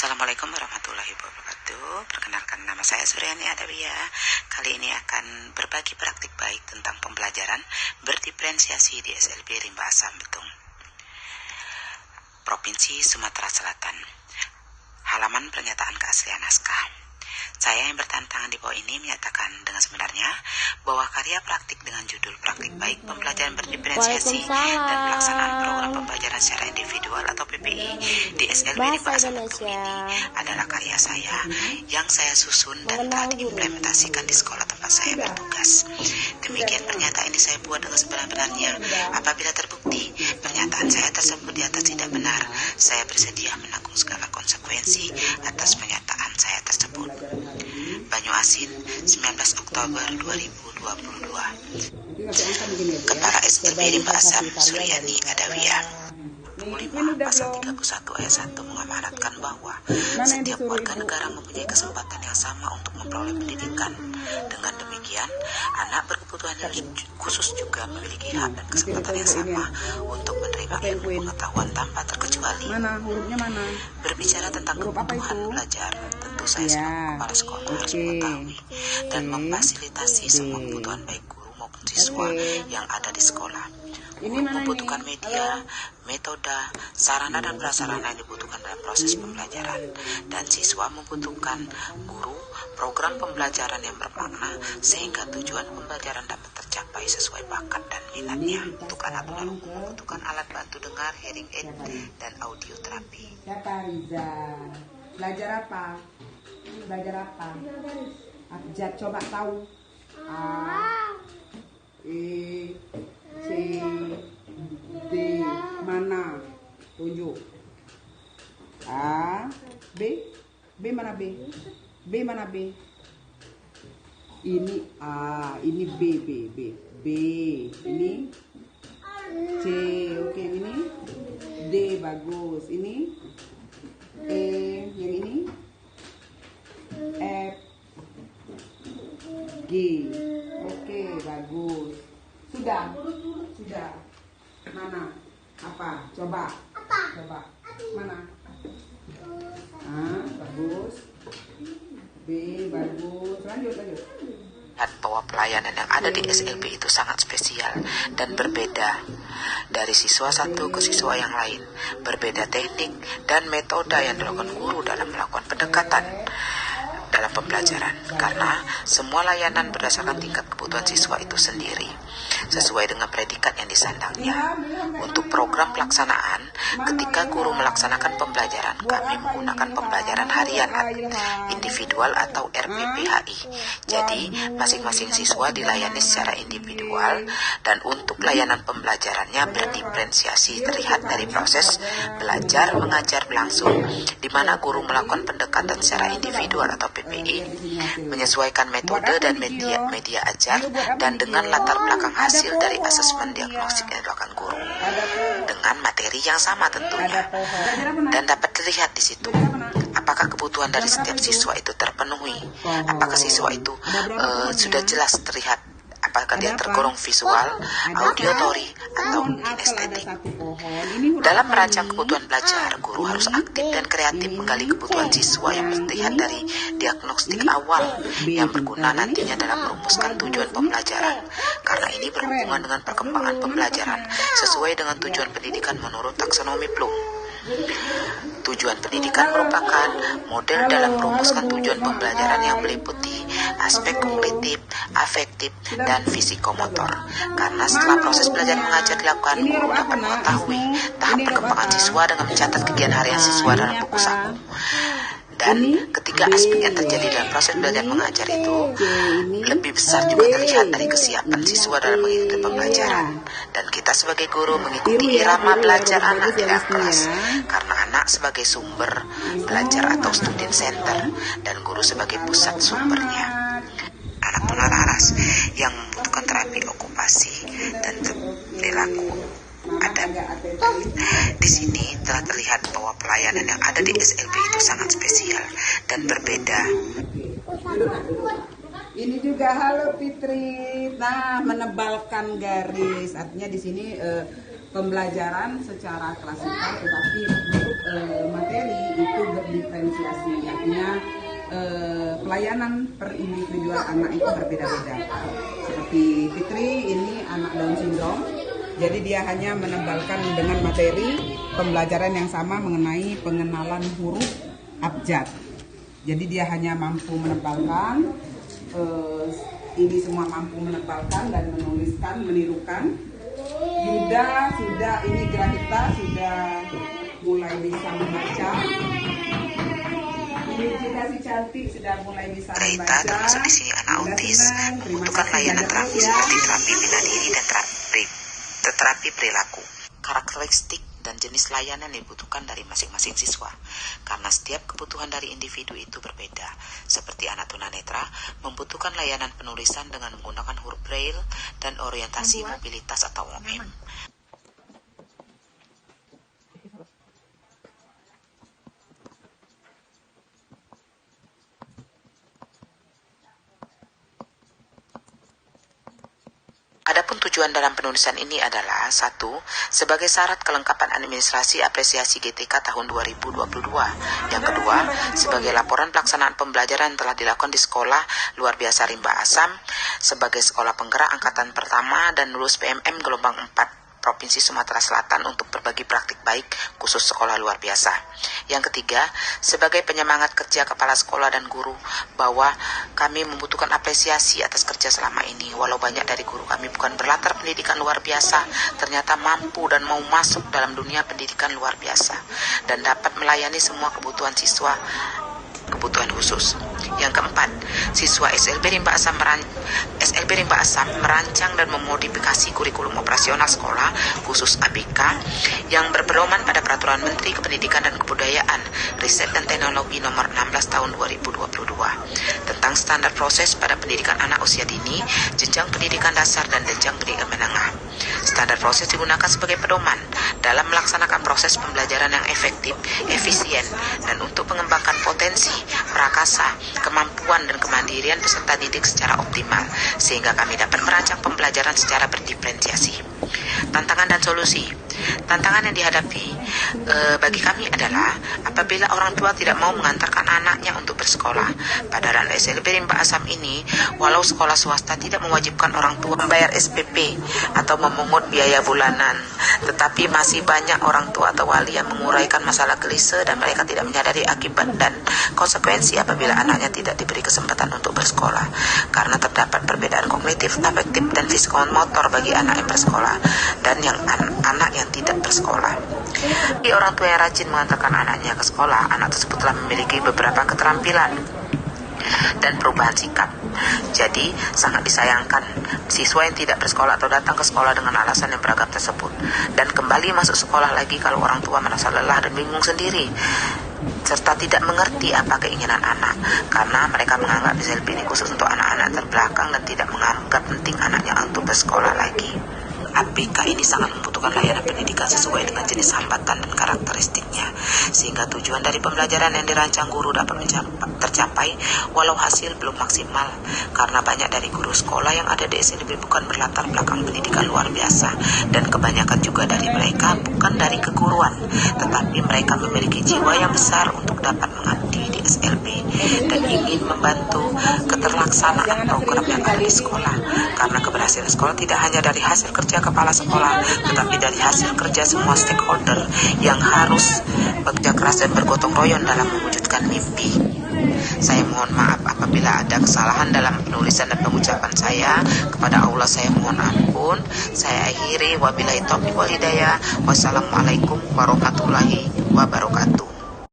Assalamualaikum warahmatullahi wabarakatuh. Perkenalkan, nama saya Suryani Adawiyah. Kali ini akan berbagi praktik baik tentang pembelajaran berdiferensiasi di SLB Rimba Asam Betung, Provinsi Sumatera Selatan. Halaman pernyataan keaslian naskah. Saya yang bertantangan di bawah ini menyatakan dengan sebenarnya bahwa karya praktik dengan judul Praktik Baik Pembelajaran Berdiferensiasi dan Pelaksanaan Program Pembelajaran Secara Individual atau PPI di SLB Rimba Asam Betung ini adalah karya saya yang saya susun dan telah diimplementasikan di sekolah tempat saya bertugas. Demikian pernyataan ini saya buat dengan sebenar-benarnya. Apabila terbukti pernyataan saya tersebut di atas tidak benar, saya bersedia menanggung segala konsekuensi atas pernyataan saya tersebut. Banyuasin, 19 Oktober 2022. Kepala SLB Rimba Asam Suryani Adawiyah. 5 Pasal 31 ayat 1 mengamanatkan bahwa setiap warga negara mempunyai kesempatan yang sama untuk memperoleh pendidikan. Dengan demikian, anak berkebutuhan khusus juga memiliki hak dan kesempatan yang sama untuk menerima ilmu pengetahuan tanpa terkecuali. Berbicara tentang kebutuhan belajar, tentu saya sebagai kepala sekolah harus mengetahui dan memfasilitasi semua kebutuhan baik guru maupun siswa yang ada di sekolah. Guru membutuhkan media, metode, sarana dan prasarana yang dibutuhkan dalam proses pembelajaran, dan siswa membutuhkan guru, program pembelajaran yang bermakna sehingga tujuan pembelajaran dapat tercapai sesuai bakat dan minatnya. Untuk anak tunarungu membutuhkan alat bantu dengar, hearing aid, dan audio terapi. Siapa Riza? Belajar apa? Belajar apa? Abjad, coba tahu. A, E, C, D, mana? Tunjuk. A, B, B mana B? B mana B? Ini A, ini B, B, B, B, ini C, oke, ini D, bagus, ini E, yang ini F, G, oke, bagus. Sudah. Mana? Apa? Coba. Mana? Bagus. B, bagus. Lanjut. Lihat bahwa pelayanan yang ada di SLB itu sangat spesial dan berbeda dari siswa satu ke siswa yang lain. Berbeda teknik dan metode yang dilakukan guru dalam melakukan pendekatan dalam pembelajaran, karena semua layanan berdasarkan tingkat kebutuhan siswa itu sendiri sesuai dengan predikat yang disandangnya. Untuk program pelaksanaan, ketika guru melaksanakan pembelajaran, kami menggunakan pembelajaran harian individual atau RPPHI. Jadi masing-masing siswa dilayani secara individual, dan untuk layanan pembelajarannya berdiferensiasi terlihat dari proses belajar mengajar berlangsung, di mana guru melakukan pendekatan secara individual atau PPI, menyesuaikan metode dan media ajar, dan dengan latar belakang hasil dari asesmen diagnostik yang dilakukan guru dengan materi yang sama tentunya, dan dapat dilihat di situ apakah kebutuhan dari setiap siswa itu terpenuhi, apakah siswa itu sudah jelas terlihat, apakah dia tergolong visual, auditory, atau kinestetik. Dalam merancang kebutuhan belajar, guru harus aktif dan kreatif menggali kebutuhan siswa yang terlihat dari diagnostik awal yang berguna nantinya dalam merumuskan tujuan pembelajaran, karena ini berhubungan dengan perkembangan pembelajaran sesuai dengan tujuan pendidikan menurut taksonomi Bloom. Tujuan pendidikan merupakan model dalam merumuskan tujuan pembelajaran yang meliputi aspek kognitif, afektif, dan fisikomotor. Karena setelah proses belajar mengajar dilakukan, guru dapat mengetahui tahap perkembangan siswa dengan mencatat kegiatan harian siswa dalam buku saku. Dan ketiga aspek yang terjadi dalam proses belajar mengajar itu lebih besar juga terlihat dari kesiapan siswa dalam mengikuti pembelajaran. Dan kita sebagai guru mengikuti irama belajar anak di dalam kelas, karena anak sebagai sumber belajar atau student center, dan guru sebagai pusat sumbernya. Anak tunalaras yang membutuhkan terapi okupasi dan perilaku ada. Di sini telah terlihat bahwa pelayanan yang ada di SLB itu sangat spesial dan berbeda. Ini juga halo Fitri. Nah, menebalkan garis. Artinya di sini pembelajaran secara klasikal, tetapi untuk materi itu berdiferensiasi. artinya pelayanan per individual anak itu berbeda-beda. Seperti Fitri ini anak Down syndrome, jadi dia hanya menebalkan dengan materi pembelajaran yang sama mengenai pengenalan huruf abjad. Jadi dia hanya mampu menebalkan, ini semua mampu menebalkan dan menuliskan, menirukan. Yuda sudah, ini Granita sudah mulai bisa membaca. Ini juga si cantik sudah mulai bisa Greta membaca. termasuk di sini anak autis, membutuhkan layanan terapi seperti terapi bina diri dan terapi perilaku. Karakteristik dan jenis layanan yang dibutuhkan dari masing-masing siswa, karena setiap kebutuhan dari individu itu berbeda. Seperti anak tunanetra membutuhkan layanan penulisan dengan menggunakan huruf braille dan orientasi mobilitas atau OM. Adapun tujuan dalam penulisan ini adalah 1. Sebagai syarat kelengkapan administrasi apresiasi GTK tahun 2022. Yang kedua, sebagai laporan pelaksanaan pembelajaran yang telah dilakukan di sekolah luar biasa Rimba Asam sebagai sekolah penggerak angkatan pertama dan lulus PMM gelombang 4 Provinsi Sumatera Selatan untuk berbagi praktik baik khusus sekolah luar biasa. Yang ketiga, sebagai penyemangat kerja kepala sekolah dan guru bahwa kami membutuhkan apresiasi atas kerja selama ini. Walau banyak dari guru kami bukan berlatar pendidikan luar biasa, ternyata mampu dan mau masuk dalam dunia pendidikan luar biasa dan dapat melayani semua kebutuhan siswa kebutuhan khusus. Yang keempat, siswa SLB Rimba Asam merancang dan memodifikasi kurikulum operasional sekolah khusus ABK yang berpedoman pada Peraturan Menteri Kependidikan dan Kebudayaan, Riset dan Teknologi Nomor 16 Tahun 2022 tentang standar proses pada pendidikan anak usia dini, jenjang pendidikan dasar dan jenjang pendidikan menengah. Standar proses digunakan sebagai pedoman dalam melaksanakan proses pembelajaran yang efektif, efisien, dan untuk mengembangkan potensi, prakasa, kemampuan, dan kemandirian peserta didik secara optimal, sehingga kami dapat merancang pembelajaran secara berdiferensiasi. Tantangan dan solusi. Tantangan yang dihadapi bagi kami adalah apabila orang tua tidak mau mengantarkan anaknya untuk bersekolah. Pada ranah SLB Rimba Asam ini, walau sekolah swasta tidak mewajibkan orang tua membayar SPP atau memungut biaya bulanan, tetapi masih banyak orang tua atau wali yang menguraikan masalah klise dan mereka tidak menyadari akibat dan konsekuensi apabila anaknya tidak diberi kesempatan untuk bersekolah, karena terdapat perbedaan kognitif, afektif, dan psikomotor bagi anak yang bersekolah dan yang anak yang tidak bersekolah. Bagi orang tua yang rajin mengantarkan anaknya ke sekolah, anak tersebut telah memiliki beberapa keterampilan dan perubahan sikap. Jadi sangat disayangkan siswa yang tidak bersekolah atau datang ke sekolah dengan alasan yang beragam tersebut dan kembali masuk sekolah lagi kalau orang tua merasa lelah dan bingung sendiri serta tidak mengerti apa keinginan anak, karena mereka menganggap SLB ini khusus untuk anak-anak terbelakang dan tidak menganggap penting anaknya untuk bersekolah lagi. ABK ini sangat membutuhkan layanan pendidikan sesuai dengan jenis hambatan dan karakteristiknya, sehingga tujuan dari pembelajaran yang dirancang guru dapat tercapai walau hasil belum maksimal, karena banyak dari guru sekolah yang ada di SLB bukan berlatar belakang pendidikan luar biasa, dan kebanyakan juga dari mereka bukan dari keguruan, tetapi mereka memiliki jiwa yang besar untuk dapat mengabdi di SLB dan ingin membantu keterlaksanaan program yang ada di sekolah, karena keberhasilan sekolah tidak hanya dari hasil kerja kepala sekolah, tetapi dari hasil kerja semua stakeholder yang harus bekerja keras dan bergotong royong dalam mewujudkan mimpi. Saya mohon maaf apabila ada kesalahan dalam penulisan dan pengucapan saya. Kepada Allah saya mohon ampun. Saya akhiri, wabillahi taufiq wal hidayah. Wassalamualaikum warahmatullahi wabarakatuh.